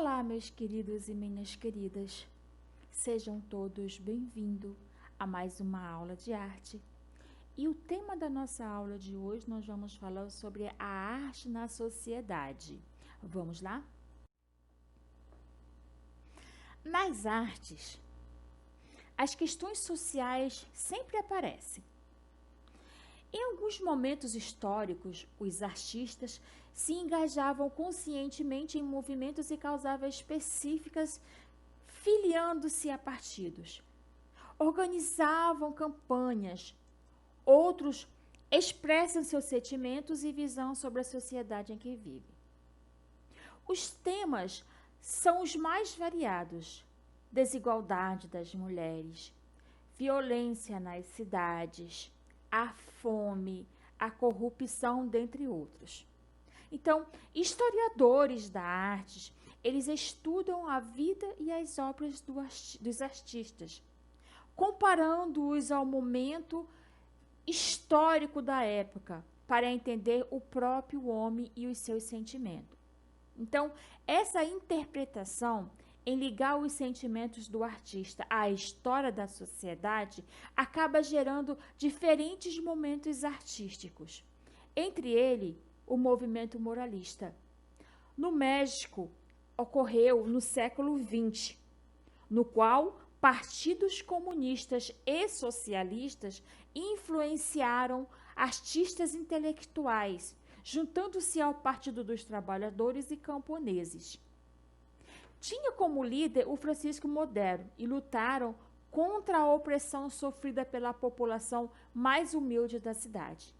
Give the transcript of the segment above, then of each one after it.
Olá, meus queridos e minhas queridas. Sejam todos bem-vindos a mais uma aula de arte. E o tema da nossa aula de hoje nós vamos falar sobre a arte na sociedade. Vamos lá? Nas artes, as questões sociais sempre aparecem. Em alguns momentos históricos, os artistas se engajavam conscientemente em movimentos e causas específicas, filiando-se a partidos. Organizavam campanhas. Outros expressam seus sentimentos e visão sobre a sociedade em que vivem. Os temas são os mais variados: desigualdade das mulheres, violência nas cidades, a fome, a corrupção, dentre outros. Então, historiadores da arte, eles estudam a vida e as obras dos artistas, comparando-os ao momento histórico da época, para entender o próprio homem e os seus sentimentos. Então, essa interpretação em ligar os sentimentos do artista à história da sociedade acaba gerando diferentes momentos artísticos. Entre eles, o movimento moralista. No México, ocorreu no século XX, no qual partidos comunistas e socialistas influenciaram artistas intelectuais, juntando-se ao Partido dos Trabalhadores e Camponeses. Tinha como líder o Francisco Madero e lutaram contra a opressão sofrida pela população mais humilde da cidade.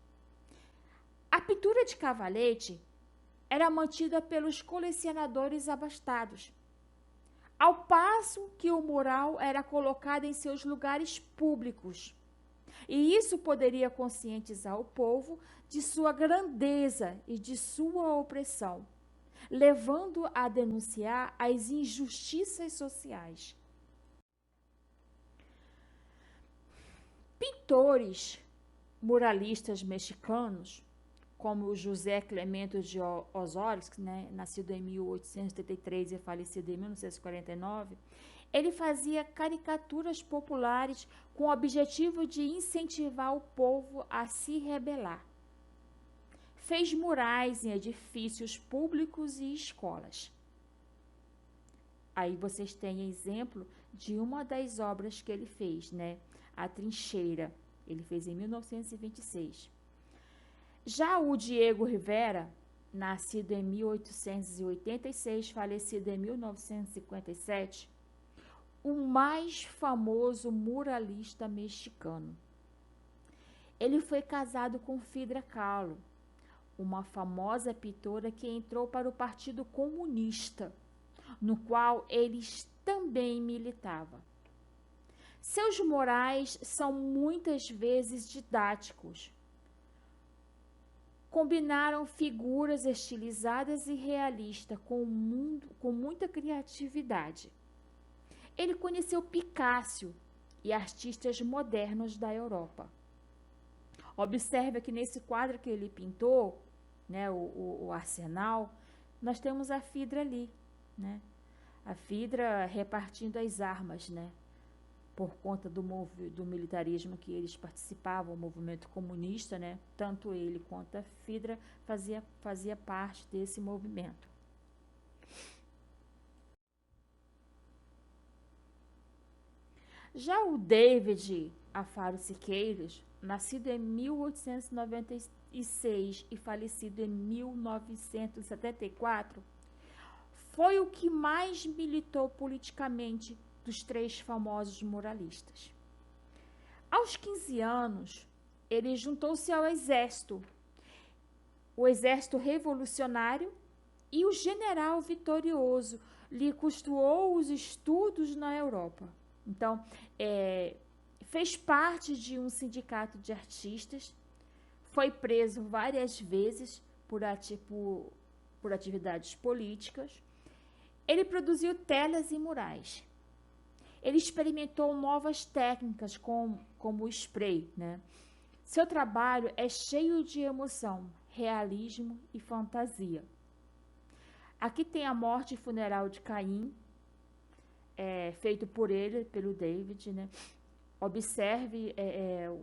A pintura de cavalete era mantida pelos colecionadores abastados, ao passo que o mural era colocado em seus lugares públicos. E isso poderia conscientizar o povo de sua grandeza e de sua opressão, levando a denunciar as injustiças sociais. Pintores muralistas mexicanos, como José Clemente de Osório, nascido em 1873 e falecido em 1949, ele fazia caricaturas populares com o objetivo de incentivar o povo a se rebelar. Fez murais em edifícios públicos e escolas. Aí vocês têm exemplo de uma das obras que ele fez, A Trincheira. Ele fez em 1926. Já o Diego Rivera, nascido em 1886, falecido em 1957, o mais famoso muralista mexicano. Ele foi casado com Frida Kahlo, uma famosa pintora que entrou para o Partido Comunista, no qual eles também militavam. Seus murais são muitas vezes didáticos. Combinaram figuras estilizadas e realistas com muita criatividade. Ele conheceu Picasso e artistas modernos da Europa. Observe que nesse quadro que ele pintou, o Arsenal, nós temos a Frida ali, a Frida repartindo as armas, por conta do militarismo que eles participavam, o movimento comunista, tanto ele quanto a Frida fazia parte desse movimento. Já o David Afaro Siqueiros, nascido em 1896 e falecido em 1974, foi o que mais militou politicamente dos três famosos muralistas. Aos 15 anos, ele juntou-se ao exército, o exército revolucionário, e o general vitorioso lhe custou os estudos na Europa. Então, fez parte de um sindicato de artistas, foi preso várias vezes por atividades políticas. Ele produziu telas e murais. Ele experimentou novas técnicas como o spray, Seu trabalho é cheio de emoção, realismo e fantasia. Aqui tem a morte e funeral de Caim, feito por ele, pelo David, né? Observe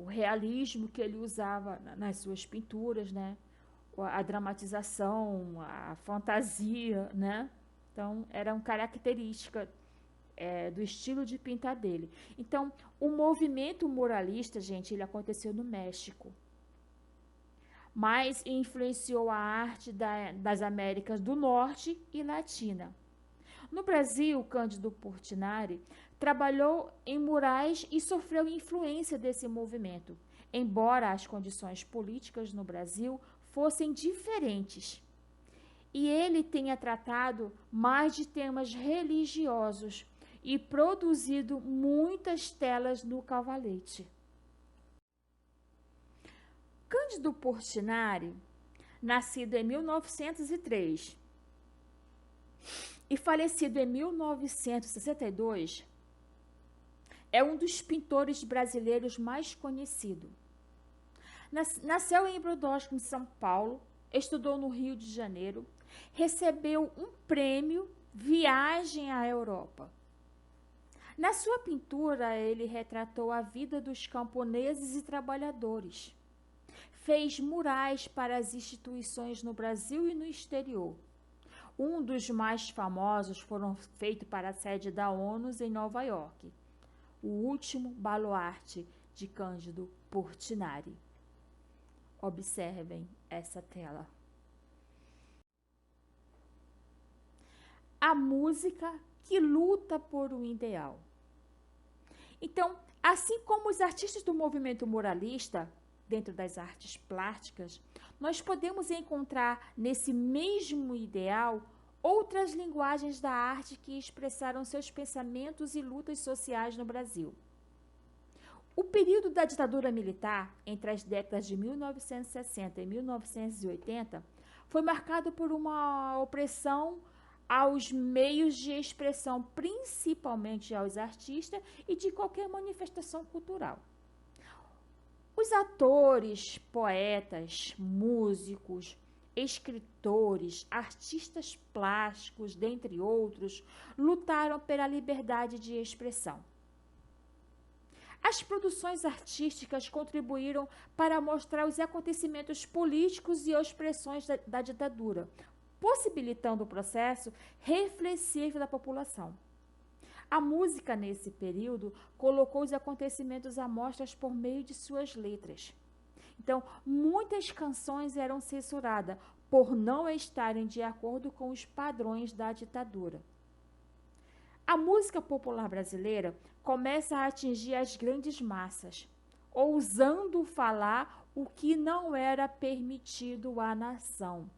o realismo que ele usava nas suas pinturas, né? A dramatização, a fantasia, né? Então, era uma característica do estilo de pintar dele. Então, o movimento muralista, gente, ele aconteceu no México, mas influenciou a arte das Américas do Norte e Latina. No Brasil, Cândido Portinari trabalhou em murais e sofreu influência desse movimento, embora as condições políticas no Brasil fossem diferentes. E ele tenha tratado mais de temas religiosos e produzido muitas telas no Cavalete. Cândido Portinari, nascido em 1903 e falecido em 1962, é um dos pintores brasileiros mais conhecidos. Nasceu em Brodowski, em São Paulo, estudou no Rio de Janeiro, recebeu um prêmio Viagem à Europa. Na sua pintura, ele retratou a vida dos camponeses e trabalhadores. Fez murais para as instituições no Brasil e no exterior. Um dos mais famosos foram feitos para a sede da ONU em Nova York. O Último Baluarte, de Cândido Portinari. Observem essa tela. A música que luta por um ideal. Então, assim como os artistas do movimento muralista, dentro das artes plásticas, nós podemos encontrar nesse mesmo ideal outras linguagens da arte que expressaram seus pensamentos e lutas sociais no Brasil. O período da ditadura militar, entre as décadas de 1960 e 1980, foi marcado por uma opressão aos meios de expressão, principalmente aos artistas e de qualquer manifestação cultural. Os atores, poetas, músicos, escritores, artistas plásticos, dentre outros, lutaram pela liberdade de expressão. As produções artísticas contribuíram para mostrar os acontecimentos políticos e expressões da ditadura, possibilitando o processo reflexivo da população. A música, nesse período, colocou os acontecimentos à mostra por meio de suas letras. Então, muitas canções eram censuradas por não estarem de acordo com os padrões da ditadura. A música popular brasileira começa a atingir as grandes massas, ousando falar o que não era permitido à nação.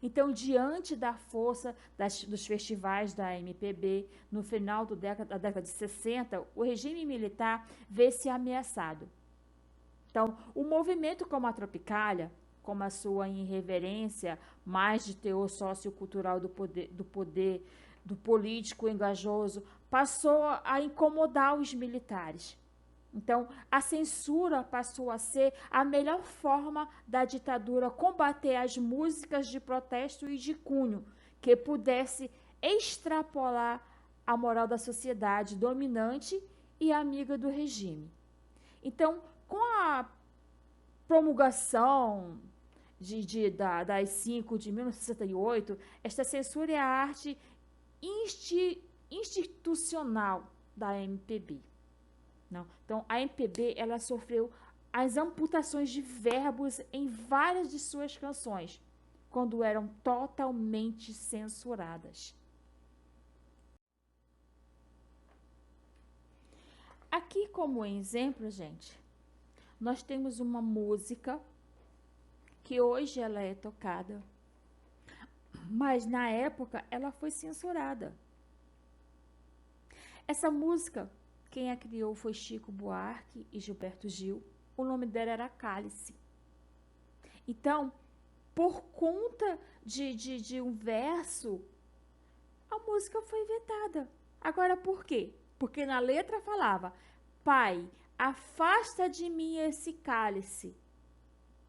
Então, diante da força dos festivais da MPB, no final da década de 60, o regime militar vê-se ameaçado. Então, o movimento como a Tropicália, como a sua irreverência, mais de teor sociocultural do político engajoso, passou a incomodar os militares. Então, a censura passou a ser a melhor forma da ditadura combater as músicas de protesto e de cunho que pudesse extrapolar a moral da sociedade dominante e amiga do regime. Então, com a promulgação das 5 de 1968, esta censura é a arte institucional da MPB. Não. Então, a MPB ela sofreu as amputações de verbos em várias de suas canções, quando eram totalmente censuradas. Aqui, como exemplo, gente, nós temos uma música que hoje ela é tocada, mas na época ela foi censurada. Essa música, quem a criou foi Chico Buarque e Gilberto Gil. O nome dela era Cálice. Então, por conta de um verso, a música foi vetada. Agora, por quê? Porque na letra falava: Pai, afasta de mim esse cálice.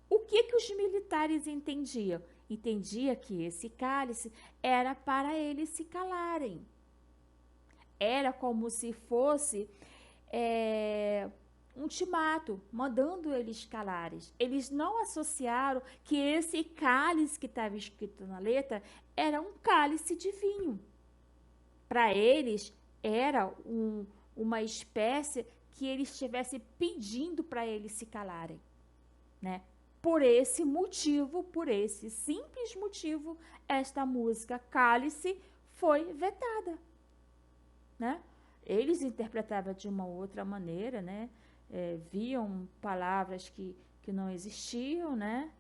O que os militares entendiam? entendia que esse cálice era para eles se calarem. Era como se fosse um ultimato, mandando eles calarem. Eles não associaram que esse cálice que estava escrito na letra era um cálice de vinho. Para eles, era uma espécie que eles estivessem pedindo para eles se calarem, né? Por esse motivo, por esse simples motivo, esta música Cálice foi vetada, né? Eles interpretavam de uma outra maneira, né? Viam palavras que não existiam, né?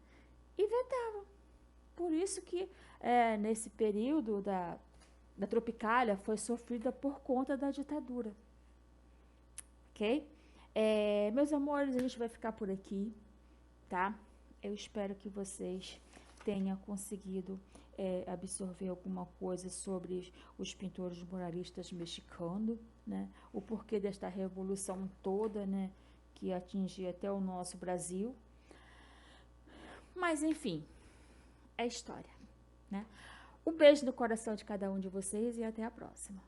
E vetavam. Por isso que nesse período da Tropicália foi sofrida por conta da ditadura. Ok? Meus amores, a gente vai ficar por aqui, tá? Eu espero que vocês tenham conseguido absorver alguma coisa sobre os pintores muralistas mexicanos, né? O porquê desta revolução toda, né? Que atingia até o nosso Brasil. Mas, enfim, é história, né? Um beijo no coração de cada um de vocês e até a próxima.